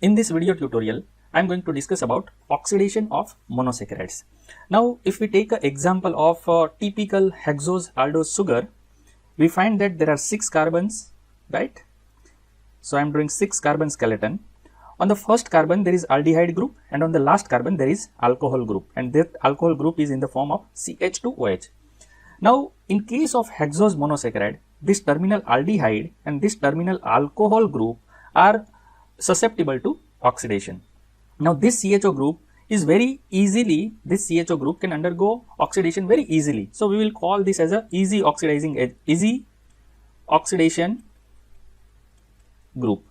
In this video tutorial, I am going to discuss about oxidation of monosaccharides. Now, if we take an example of a typical hexose aldose sugar, we find that there are 6 carbons, right? So, I am drawing 6 carbon skeleton. On the first carbon, there is aldehyde group, and on the last carbon, there is alcohol group, and that alcohol group is in the form of CH2OH. Now, in case of hexose monosaccharide, this terminal aldehyde and this terminal alcohol group are susceptible to oxidation. Now, this CHO group is very easily, this CHO group can undergo oxidation very easily. So, we will call this as a easy oxidation group.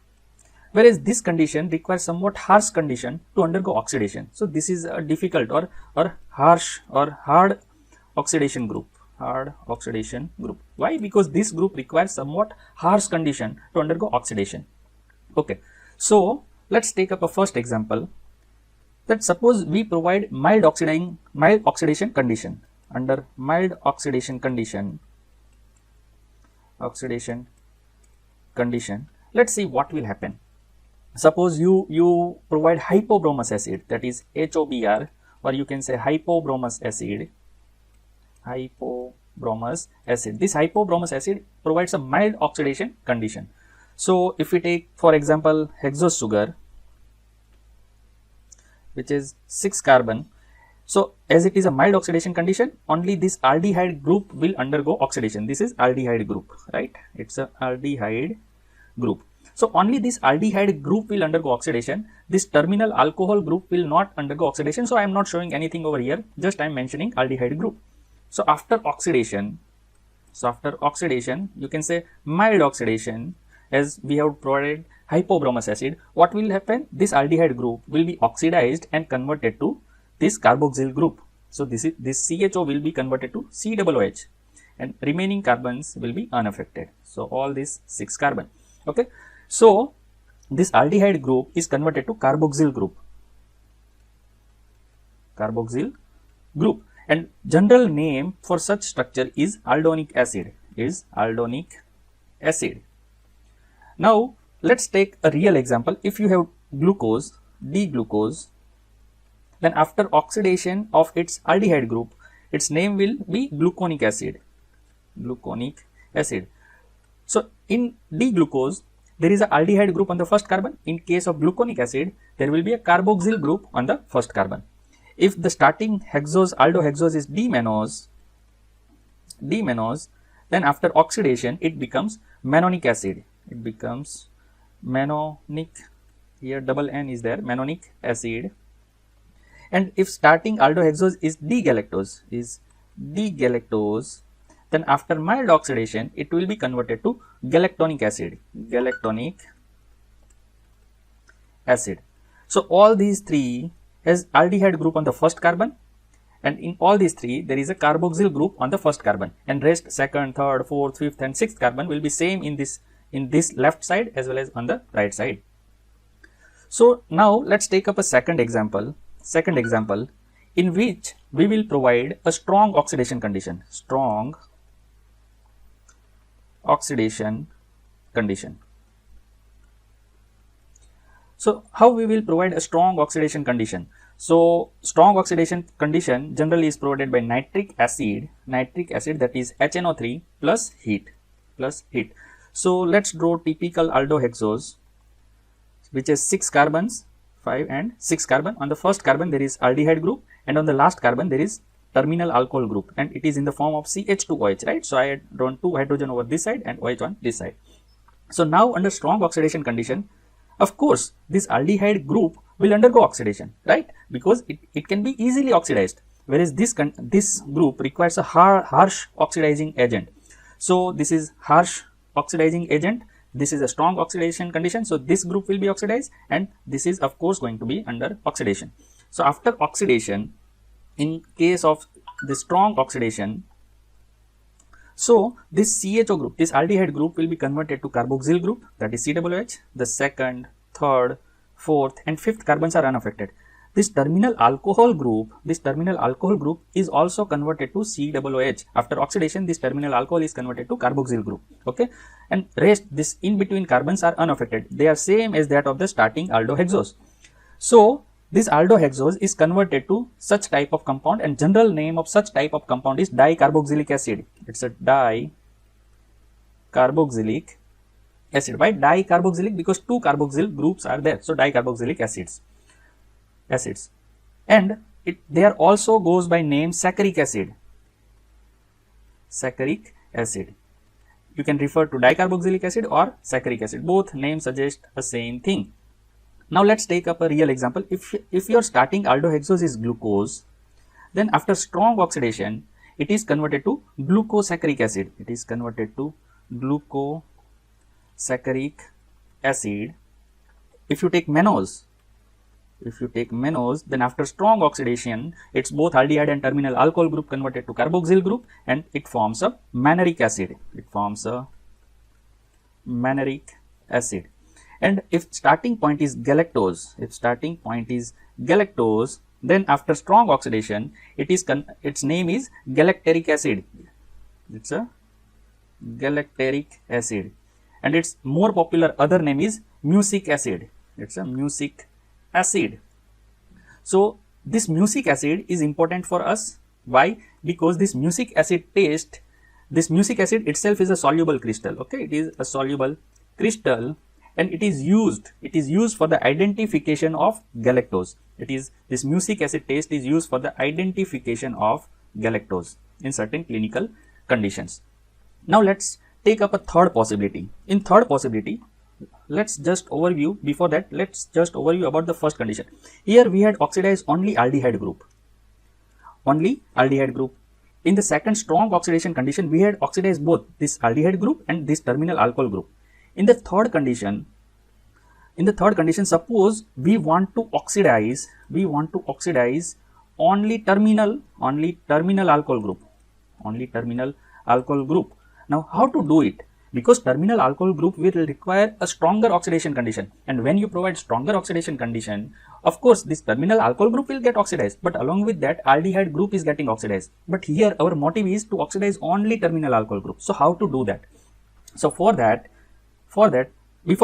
Whereas this condition requires somewhat harsh condition to undergo oxidation. So, this is a difficult or harsh or hard oxidation group. Why? Because this group requires somewhat harsh condition to undergo oxidation. Okay. So, let's take up a first example. That suppose we provide mild oxidation condition. Under mild oxidation condition, let's see what will happen. Suppose you provide hypobromous acid, that is HOBr, or you can say hypobromous acid. This hypobromous acid provides a mild oxidation condition. So, if we take for example hexose sugar, which is 6 carbon, so as it is a mild oxidation condition, only this aldehyde group will undergo oxidation. This is aldehyde group, right? It's a aldehyde group. So, only this aldehyde group will undergo oxidation. This terminal alcohol group will not undergo oxidation. So, I am not showing anything over here, just I am mentioning aldehyde group. So, after oxidation, you can say mild oxidation, as we have provided hypobromous acid, what will happen? This aldehyde group will be oxidized and converted to this carboxyl group. So, this CHO will be converted to COOH and remaining carbons will be unaffected. So, all these 6 carbon. Okay. So, this aldehyde group is converted to carboxyl group. And general name for such structure is aldonic acid. Now, let's take a real example. If you have glucose, D-glucose, then after oxidation of its aldehyde group, its name will be gluconic acid. So, in D-glucose, there is a aldehyde group on the first carbon. In case of gluconic acid, there will be a carboxyl group on the first carbon. If the starting aldohexose is D-mannose, then after oxidation, it becomes mannonic acid. Here double N is there, mannonic acid. And if starting aldohexose is D-galactose, then after mild oxidation, it will be converted to galactonic acid. So, all these three has aldehyde group on the first carbon, and in all these three there is a carboxyl group on the first carbon, and rest second, third, fourth, fifth and sixth carbon will be same in this left side as well as on the right side. So, now let's take up a second example in which we will provide a strong oxidation condition. So, how we will provide a strong oxidation condition? So, strong oxidation condition generally is provided by nitric acid that is HNO3 plus heat. So, let's draw typical aldohexose, which is 6 carbons, 5 and 6 carbon. On the first carbon there is aldehyde group, and on the last carbon there is terminal alcohol group, and it is in the form of CH2OH, right? So, I had drawn 2 hydrogen over this side and OH on this side. So, now under strong oxidation condition, of course, this aldehyde group will undergo oxidation, right? Because it can be easily oxidized, whereas this group requires a harsh oxidizing agent. So, this is harsh oxidizing agent, this is a strong oxidation condition. So, this group will be oxidized, and this is of course going to be under oxidation. So, after oxidation, in case of the strong oxidation, so this CHO group, this aldehyde group will be converted to carboxyl group, that is COOH. The second, third, fourth and fifth carbons are unaffected. this terminal alcohol group is also converted to COOH. After oxidation, this terminal alcohol is converted to carboxyl group. Okay, and rest, this in between carbons are unaffected. They are same as that of the starting aldohexose. So this aldohexose is converted to such type of compound, and general name of such type of compound is dicarboxylic acid. It's a dicarboxylic acid. Why dicarboxylic? Because two carboxyl groups are there. So dicarboxylic acids. And there also goes by name saccharic acid. Saccharic acid. You can refer to dicarboxylic acid or saccharic acid. Both names suggest the same thing. Now let's take up a real example. If your starting aldohexose is glucose, then after strong oxidation, it is converted to glucosaccharic acid. It is converted to glucosaccharic acid. If you take mannose, then after strong oxidation, it's both aldehyde and terminal alcohol group converted to carboxyl group, and it forms a manneric acid. And if starting point is galactose, then after strong oxidation, its name is galacteric acid. It's a galacteric acid, and its more popular other name is mucic acid. It's a mucic acid. So this mucic acid is important for us. Why? Because this mucic acid itself is a soluble crystal. Okay, it is a soluble crystal, and it is used for the identification of galactose. This mucic acid taste is used for the identification of galactose in certain clinical conditions. Now let's take up a third possibility. In third possibility, let's just overview about the first condition. Here we had oxidized only aldehyde group. In the second strong oxidation condition, we had oxidized both this aldehyde group and this terminal alcohol group. In the third condition, suppose we want to oxidize only terminal alcohol group. Now how to do it? Because terminal alcohol group will require a stronger oxidation condition, and when you provide stronger oxidation condition, of course this terminal alcohol group will get oxidized, but along with that aldehyde group is getting oxidized. But here our motive is to oxidize only terminal alcohol group. So how to do that? So before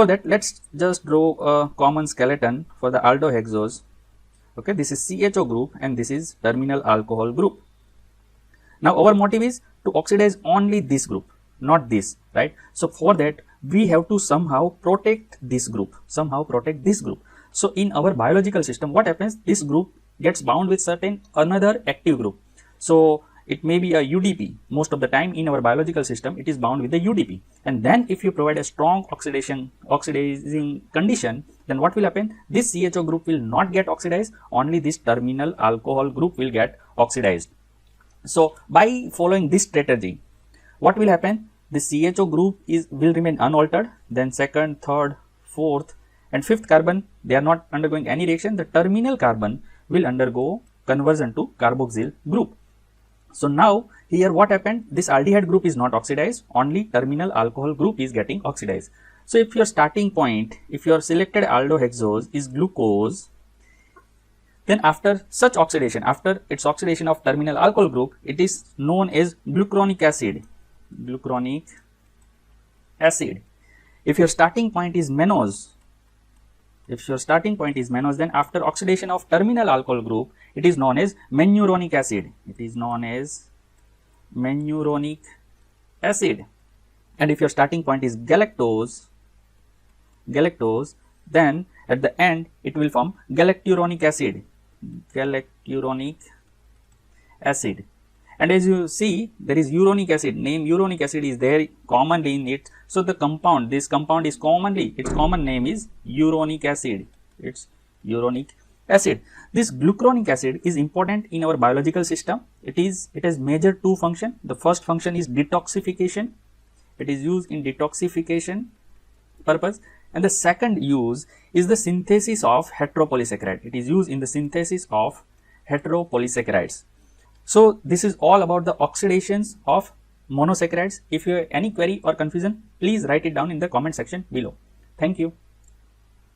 that, let's just draw a common skeleton for the aldohexose. Okay, this is CHO group and this is terminal alcohol group. Now our motive is to oxidize only this group, not this, right? So for that we have to somehow protect this group. So in our biological system, what happens? This group gets bound with another active group. So it may be a UDP. Most of the time in our biological system, it is bound with the UDP. And then if you provide a strong oxidizing condition, then what will happen? This CHO group will not get oxidized, only this terminal alcohol group will get oxidized. So by following this strategy, what will happen? The CHO group will remain unaltered, then second, third, fourth and fifth carbon, they are not undergoing any reaction. The terminal carbon will undergo conversion to carboxyl group. So now here what happened? This aldehyde group is not oxidized, only terminal alcohol group is getting oxidized. So if your starting point, if your selected aldohexose is glucose, then after such oxidation, after its oxidation of terminal alcohol group, it is known as glucuronic acid. If your starting point is mannose, then after oxidation of terminal alcohol group, it is known as mannuronic acid. And if your starting point is galactose, then at the end it will form galacturonic acid. And as you see, there is uronic acid. Name uronic acid is there commonly in it. So the compound, this compound is its common name is uronic acid. It's uronic acid. This glucuronic acid is important in our biological system. It has major two functions. The first function is detoxification. It is used in detoxification purpose. And the second use is the synthesis of heteropolysaccharide. It is used in the synthesis of heteropolysaccharides. So this is all about the oxidations of monosaccharides. If you have any query or confusion, please write it down in the comment section below. Thank you.